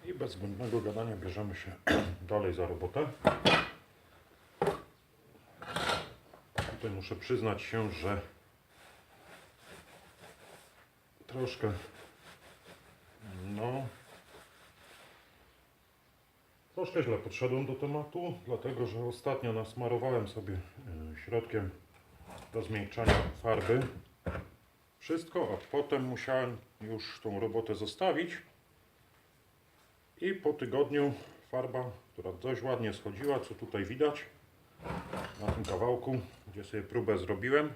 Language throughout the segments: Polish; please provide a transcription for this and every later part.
I bez zbędnego gadania bierzemy się dalej za robotę. Tutaj muszę przyznać się, że troszkę troszkę źle podszedłem do tematu, dlatego że ostatnio nasmarowałem sobie środkiem do zmiękczania farby wszystko, a potem musiałem już tą robotę zostawić i po tygodniu farba, która dość ładnie schodziła, co tutaj widać na tym kawałku, gdzie sobie próbę zrobiłem,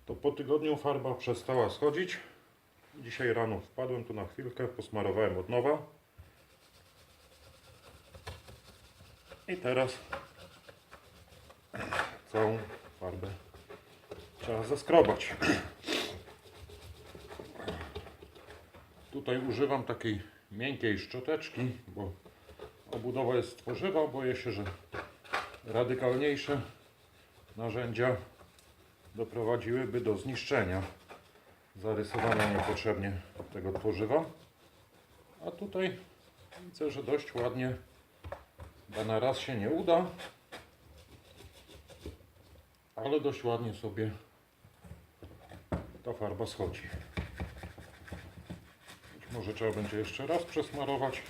to po tygodniu farba przestała schodzić. Dzisiaj rano wpadłem tu na chwilkę, posmarowałem od nowa i teraz całą farbę trzeba zeskrobać. Tutaj używam takiej miękkiej szczoteczki, bo obudowa jest tworzywa. Boję się, że radykalniejsze narzędzia doprowadziłyby do zniszczenia, zarysowania niepotrzebnie tego tworzywa. A tutaj widzę, że dość ładnie, bo na raz się nie uda, ale dość ładnie sobie ta farba schodzi. Być może trzeba będzie jeszcze raz przesmarować.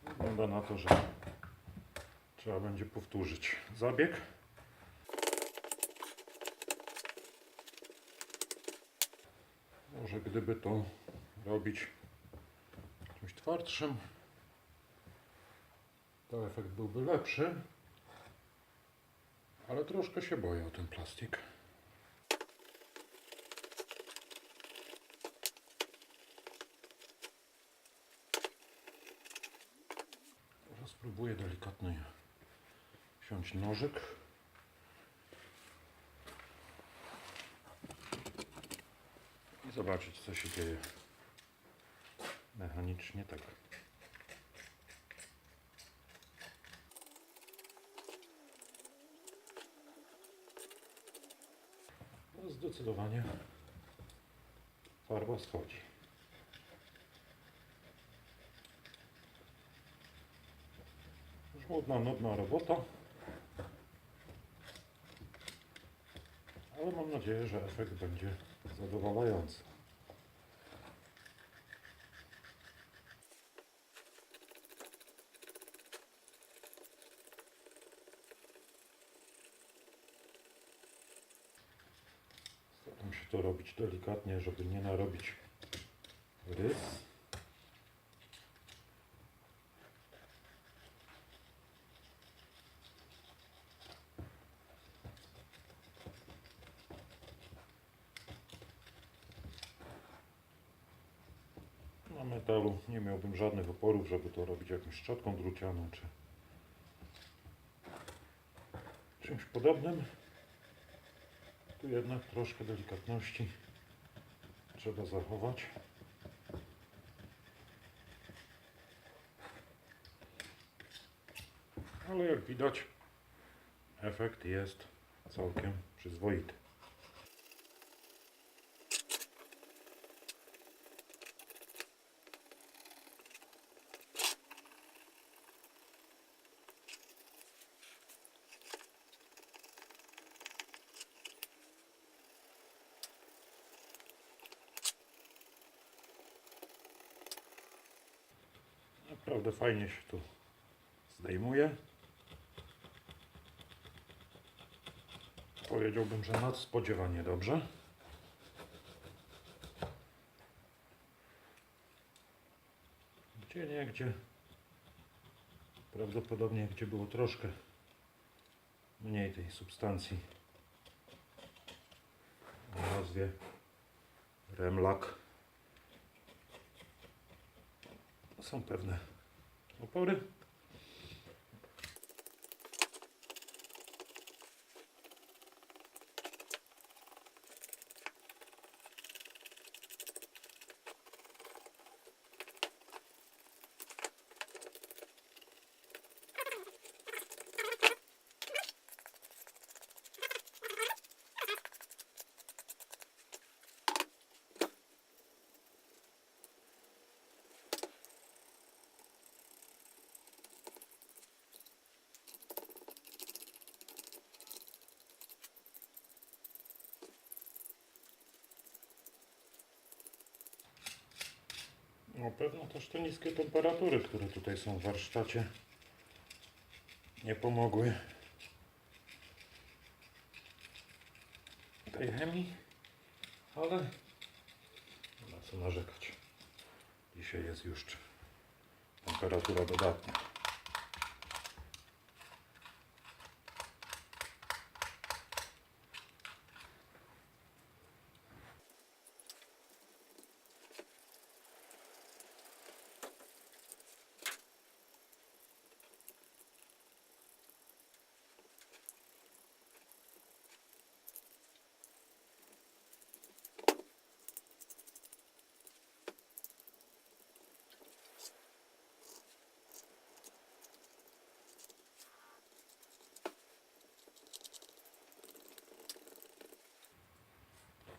Wygląda na to, że trzeba będzie powtórzyć zabieg. Może gdyby to robić czymś twardszym, to efekt byłby lepszy, ale troszkę się boję o ten plastik. Teraz spróbuję delikatnie wziąć nożyk i zobaczyć, co się dzieje mechanicznie. Tak. No, zdecydowanie farba schodzi. Żmudna, nudna robota, ale mam nadzieję, że efekt będzie zadowalający. Staram się to robić delikatnie, żeby nie narobić rys. Na metalu nie miałbym żadnych oporów, żeby to robić jakąś szczotką drucianą czy czymś podobnym. Tu jednak troszkę delikatności trzeba zachować. Ale jak widać, efekt jest całkiem przyzwoity. Naprawdę fajnie się to zdejmuje. Powiedziałbym, że nadspodziewanie dobrze. Gdzie prawdopodobnie gdzie było troszkę mniej tej substancji o nazwie Remlak, są pewne opory. pewno też te niskie temperatury, które tutaj są w warsztacie, nie pomogły tej chemii, ale nie ma co narzekać. Dzisiaj jest już temperatura dodatnia.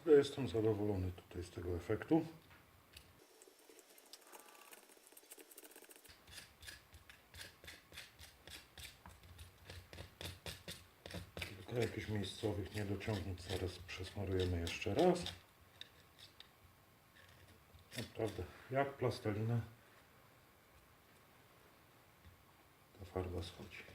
Ja jestem zadowolony tutaj z tego efektu. Kilka jakichś miejscowych niedociągnięć zaraz przesmarujemy jeszcze raz. Naprawdę, jak plastelina ta farba schodzi.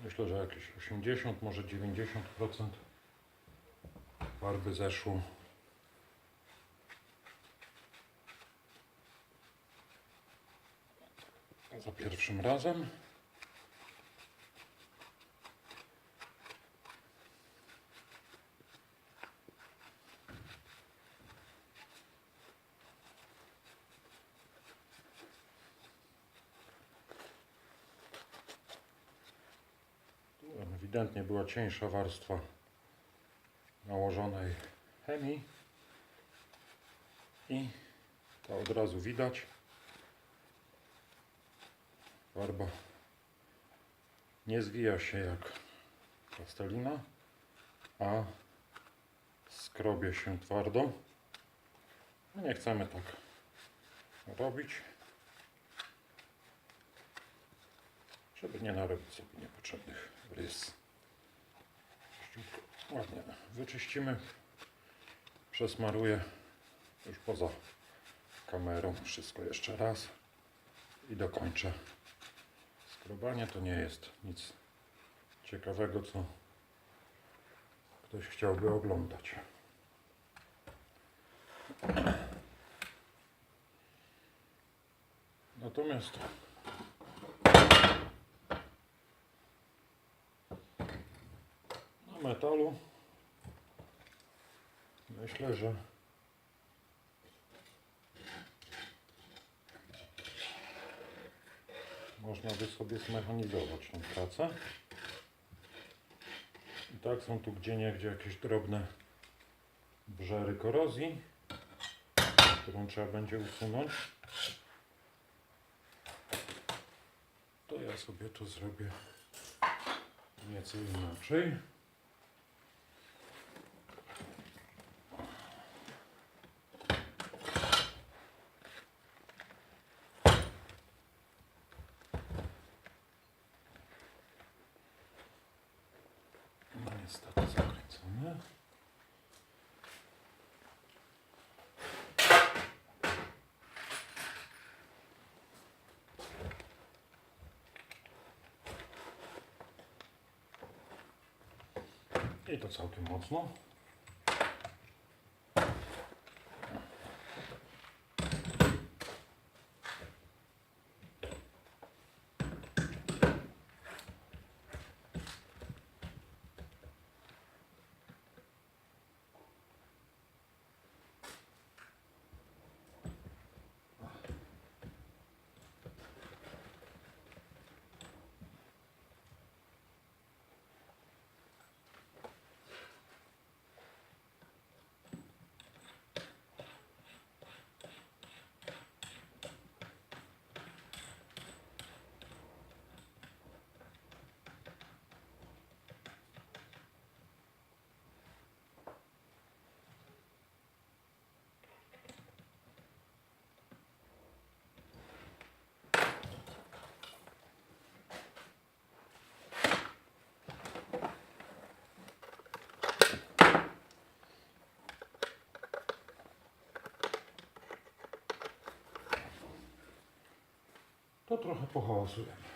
Myślę, że jakieś 80, może 90% farby zeszło. Za pierwszym razem. Ewidentnie była cieńsza warstwa nałożonej chemii i to od razu widać. Farba nie zwija się jak plastelina, a skrobie się twardo. No nie chcemy tak robić, żeby nie narobić sobie niepotrzebnych rys. Ładnie wyczyścimy, przesmaruję już poza kamerą wszystko jeszcze raz i dokończę. Skrobanie to nie jest nic ciekawego, co ktoś chciałby oglądać. Natomiast na metalu myślę, że można by sobie zmechanizować tę pracę. I tak są tu gdzieniegdzie jakieś drobne brzery korozji, którą trzeba będzie usunąć. To ja sobie to zrobię nieco inaczej. No niestety zakręcone. I to całkiem mocno. to trochę pohałasujemy.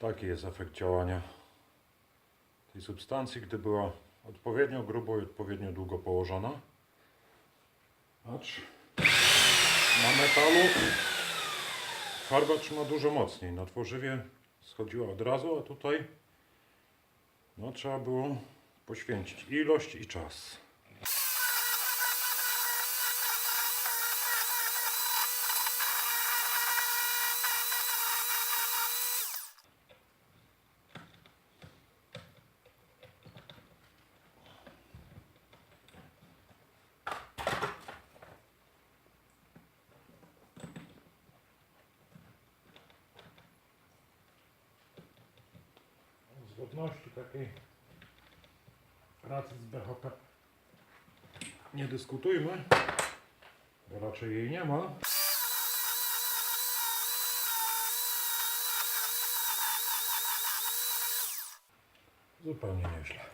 Taki jest efekt działania tej substancji, gdy była odpowiednio grubo i odpowiednio długo położona. Patrz, na metalu farba trzyma dużo mocniej. Na tworzywie schodziła od razu, a tutaj no, trzeba było poświęcić ilość i czas. Zgodności takiej pracy z BHP nie dyskutujmy, bo raczej jej nie ma. Zupełnie nieźle.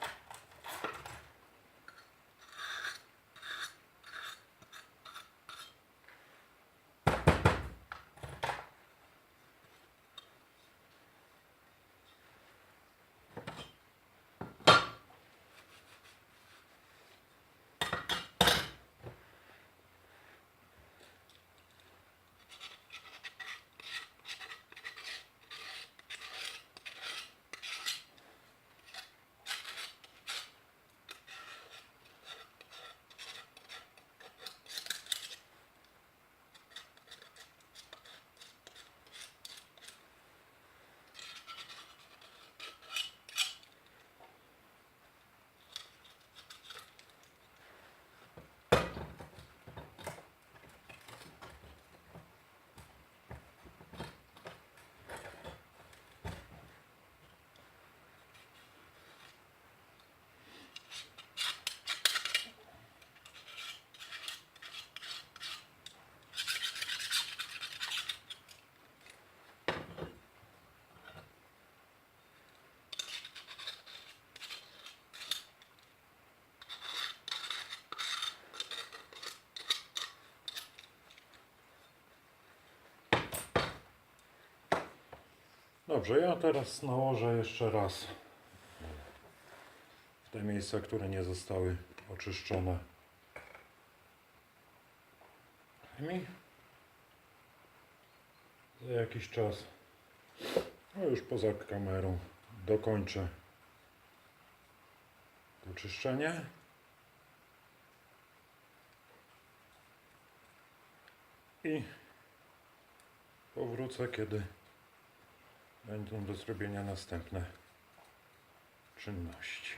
Dobrze, ja teraz nałożę jeszcze raz w te miejsca, które nie zostały oczyszczone. I za jakiś czas, no już poza kamerą, dokończę to czyszczenie. I powrócę, kiedy będą do zrobienia następne czynności.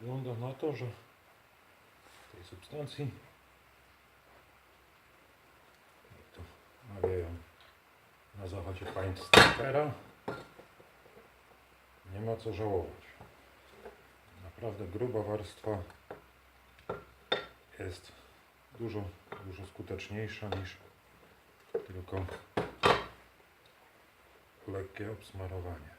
wygląda na to, że tej substancji, jak to mawiają na zachodzie Paintstackera, nie ma co żałować. Naprawdę gruba warstwa jest dużo skuteczniejsza niż tylko lekkie obsmarowanie.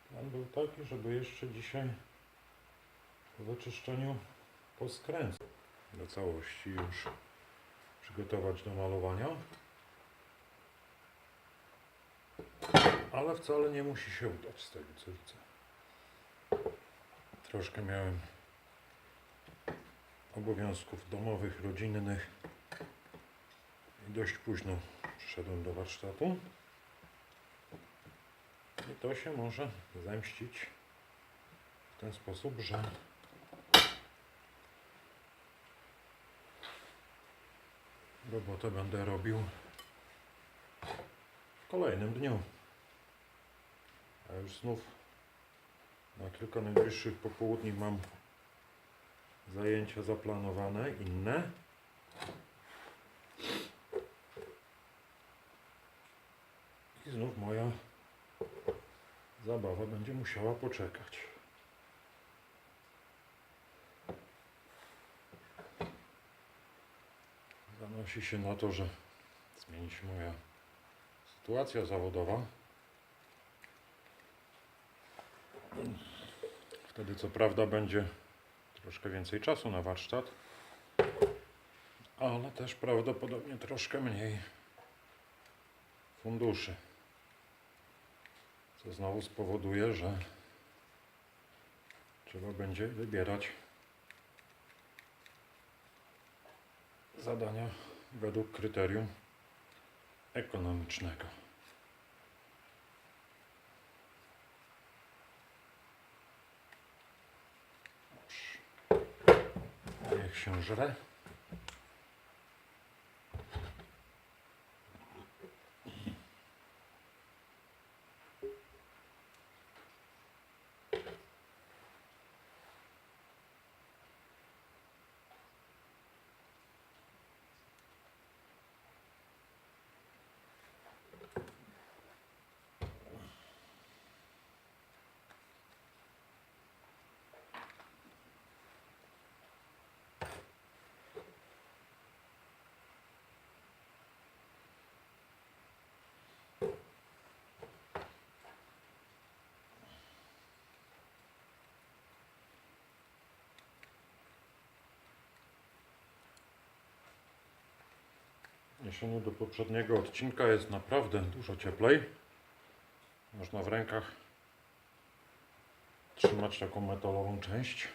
Plan był taki, żeby jeszcze dzisiaj po wyczyszczeniu poskręcać do całości, już przygotować do malowania. Ale wcale nie musi się udać z tego co widzę. Troszkę miałem obowiązków domowych, rodzinnych i dość późno przyszedłem do warsztatu. I to się może zemścić w ten sposób, że robotę będę robił w kolejnym dniu. A już znów na kilka najbliższych popołudni mam zajęcia zaplanowane, inne. I znów moja zabawa będzie musiała poczekać. Zanosi się na to, że zmieni się moja sytuacja zawodowa. Wtedy co prawda będzie troszkę więcej czasu na warsztat, ale też prawdopodobnie troszkę mniej funduszy. Co znowu spowoduje, że trzeba będzie wybierać zadania według kryterium ekonomicznego. Niech się żre. W odniesieniu do poprzedniego odcinka jest naprawdę dużo cieplej. Można w rękach trzymać taką metalową część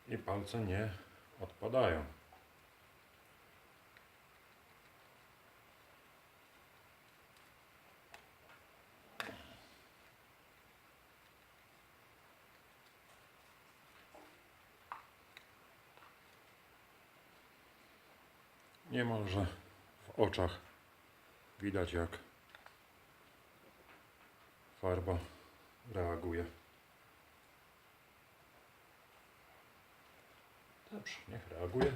i palce nie odpadają. Niemalże w oczach widać, jak farba reaguje. Dobrze, niech reaguje.